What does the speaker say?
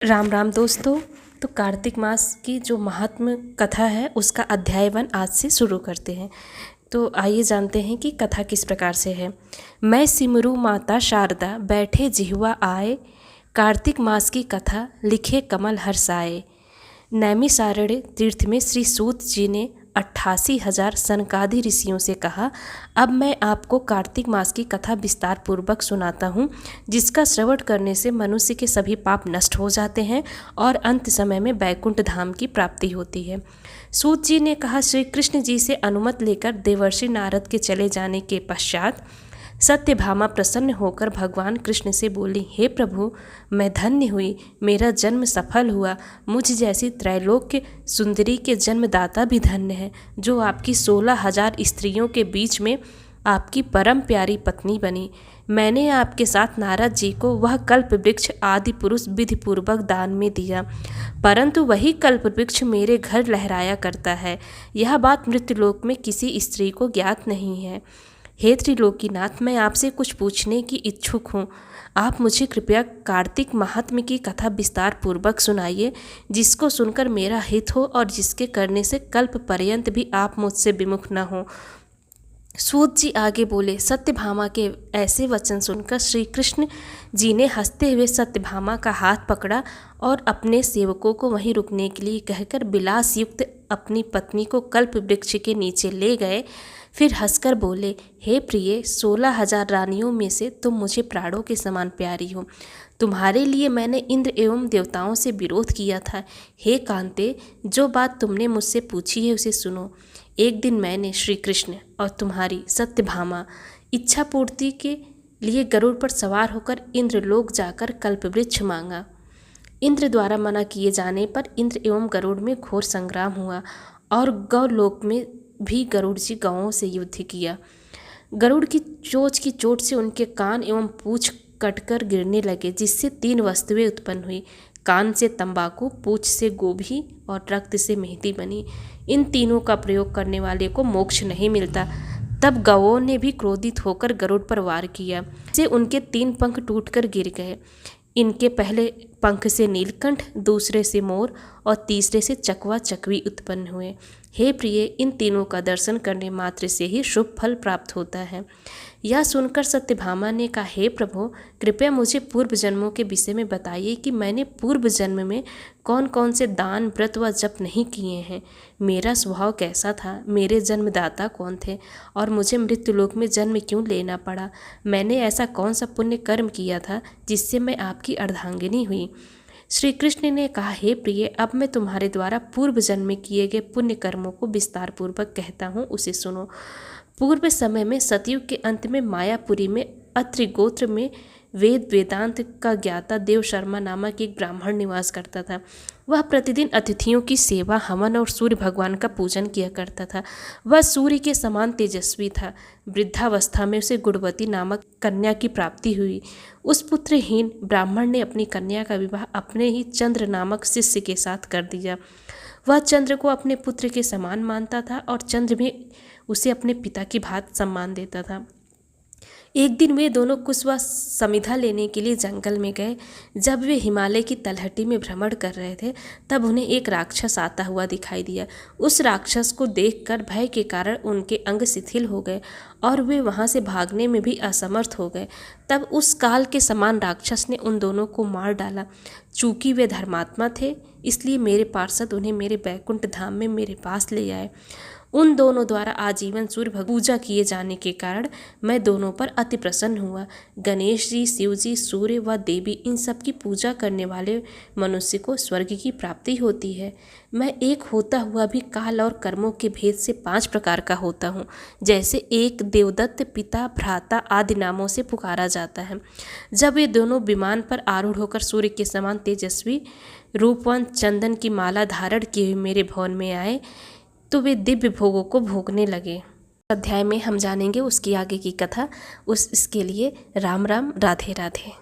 राम राम दोस्तों। तो कार्तिक मास की जो महात्म कथा है उसका अध्याय 1 आज से शुरू करते हैं। तो आइए जानते हैं कि कथा किस प्रकार से है। मैं सिमरू माता शारदा बैठे जिह्वा आए, कार्तिक मास की कथा लिखे कमल हर्षाए। नैमिषारण्य तीर्थ में श्री सूत जी ने 88,000 सनकादि ऋषियों से कहा, अब मैं आपको कार्तिक मास की कथा विस्तार पूर्वक सुनाता हूँ, जिसका श्रवण करने से मनुष्य के सभी पाप नष्ट हो जाते हैं और अंत समय में बैकुंठ धाम की प्राप्ति होती है। सूत जी ने कहा, श्री कृष्ण जी से अनुमति लेकर देवर्षि नारद के चले जाने के पश्चात सत्यभामा प्रसन्न होकर भगवान कृष्ण से बोली, हे प्रभु, मैं धन्य हुई, मेरा जन्म सफल हुआ। मुझ जैसी त्रैलोक्य सुंदरी के जन्मदाता भी धन्य है, जो आपकी 16,000 स्त्रियों के बीच में आपकी परम प्यारी पत्नी बनी। मैंने आपके साथ नारद जी को वह कल्प वृक्ष आदि पुरुष विधि पूर्वक दान में दिया, परंतु वही कल्प वृक्ष मेरे घर लहराया करता है। यह बात मृत्युलोक में किसी स्त्री को ज्ञात नहीं है। हे त्रिलोकीनाथ, मैं आपसे कुछ पूछने की इच्छुक हूँ। आप मुझे कृपया कार्तिक महात्म्य की कथा विस्तार पूर्वक सुनाइए, जिसको सुनकर मेरा हित हो और जिसके करने से कल्प पर्यंत भी आप मुझसे विमुख न हो। सूत जी आगे बोले, सत्यभामा के ऐसे वचन सुनकर श्री कृष्ण जी ने हंसते हुए सत्यभामा का हाथ पकड़ा और अपने सेवकों को वहीं रुकने के लिए कहकर विलास युक्त अपनी पत्नी को कल्प वृक्ष के नीचे ले गए। फिर हंसकर बोले, हे प्रिय, 16,000 रानियों में से तुम मुझे प्राणों के समान प्यारी हो। तुम्हारे लिए मैंने इंद्र एवं देवताओं से विरोध किया था। हे कांते, जो बात तुमने मुझसे पूछी है उसे सुनो। एक दिन मैंने श्री कृष्ण और तुम्हारी सत्यभामा इच्छा पूर्ति के लिए गरुड़ पर सवार होकर इंद्रलोक जाकर कल्पवृक्ष मांगा। इंद्र द्वारा मना किए जाने पर इंद्र एवं गरुड़ में घोर संग्राम हुआ और गौलोक में भी गरुड़ जी गौओं से युद्ध किया। गरुड़ की चोंच से उनके कान एवं पूंछ कटकर गिरने लगे, जिससे 3 वस्तुएं उत्पन्न हुई। कान से तंबाकू, पूंछ से गोभी और रक्त से मेहंदी बनी। इन तीनों का प्रयोग करने वाले को मोक्ष नहीं मिलता। तब गौओं ने भी क्रोधित होकर गरुड़ पर वार किया, जिससे उनके 3 पंख टूटकर गिर गए। इनके पहले पंख से नीलकंठ, दूसरे से मोर और तीसरे से चकवा चकवी उत्पन्न हुए। हे प्रिय, इन तीनों का दर्शन करने मात्र से ही शुभ फल प्राप्त होता है। यह सुनकर सत्यभामा ने कहा, हे प्रभु, कृपया मुझे पूर्व जन्मों के विषय में बताइए कि मैंने पूर्व जन्म में कौन कौन से दान, व्रत व जप नहीं किए हैं। मेरा स्वभाव कैसा था, मेरे जन्मदाता कौन थे और मुझे मृत्युलोक में जन्म क्यों लेना पड़ा। मैंने ऐसा कौन सा पुण्य कर्म किया था जिससे मैं आपकी अर्धांगिनी हुई। श्री कृष्ण ने कहा, हे प्रिय, अब मैं तुम्हारे द्वारा पूर्व जन्म में किए गए पुण्य कर्मों को विस्तार पूर्वक कहता हूँ, उसे सुनो। पूर्व समय में सतयुग के अंत में मायापुरी में अत्रि गोत्र में वेदांत का ज्ञाता देव शर्मा नामक एक ब्राह्मण निवास करता था। वह प्रतिदिन अतिथियों की सेवा, हवन और सूर्य भगवान का पूजन किया करता था। वह सूर्य के समान तेजस्वी था। वृद्धावस्था में उसे गुणवती नामक कन्या की प्राप्ति हुई। उस पुत्रहीन ब्राह्मण ने अपनी कन्या का विवाह अपने ही चंद्र नामक शिष्य के साथ कर दिया। वह चंद्र को अपने पुत्र के समान मानता था और चंद्र भी उसे अपने पिता की भांति सम्मान देता था। एक दिन वे दोनों कुश व समिधा लेने के लिए जंगल में गए। जब वे हिमालय की तलहटी में भ्रमण कर रहे थे, तब उन्हें एक राक्षस आता हुआ दिखाई दिया। उस राक्षस को देखकर भय के कारण उनके अंग शिथिल हो गए और वे वहां से भागने में भी असमर्थ हो गए। तब उस काल के समान राक्षस ने उन दोनों को मार डाला। चूंकि वे धर्मात्मा थे, इसलिए मेरे पार्षद उन्हें मेरे बैकुंठ धाम में मेरे पास ले आए। उन दोनों द्वारा आजीवन सूर्य पूजा किए जाने के कारण मैं दोनों पर अति प्रसन्न हुआ। गणेश जी, शिव जी, सूर्य व देवी, इन सब की पूजा करने वाले मनुष्य को स्वर्ग की प्राप्ति होती है। मैं एक होता हुआ भी काल और कर्मों के भेद से 5 प्रकार का होता हूँ। जैसे एक देवदत्त, पिता, भ्राता आदि नामों से पुकारा जाता है। जब वे दोनों विमान पर आरूढ़ होकर सूर्य के समान तेजस्वी रूपवान चंदन की माला धारण किए हुए मेरे भवन में आए, तो वे दिव्य भोगों को भोगने लगे। अध्याय में हम जानेंगे उसकी आगे की कथा। इसके लिए राम राम, राधे राधे।